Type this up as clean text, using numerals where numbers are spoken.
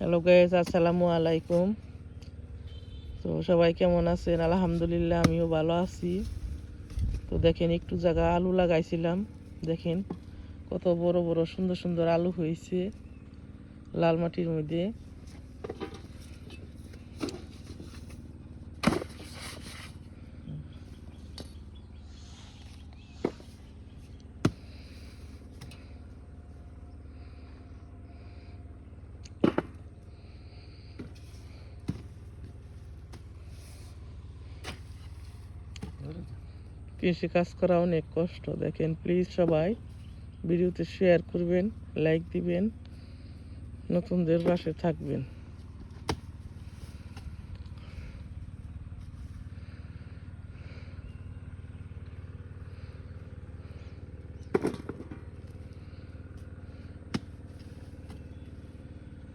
Hello guys, আসসালামু আলাইকুম। তো সবাই কেমন আছেন? আলহামদুলিল্লাহ, আমিও ভালো আছি। তো দেখেন, একটু জায়গা আলু লাগাইছিলাম। দেখেন কত বড় বড় সুন্দর সুন্দর আলু হয়েছে লাল মাটির মধ্যে। কৃষি কাজ করা অনেক কষ্ট। দেখেন, প্লিজ সবাই ভিডিওতে শেয়ার করবেন, লাইক দিবেন, নতুনদের পাশে থাকবেন।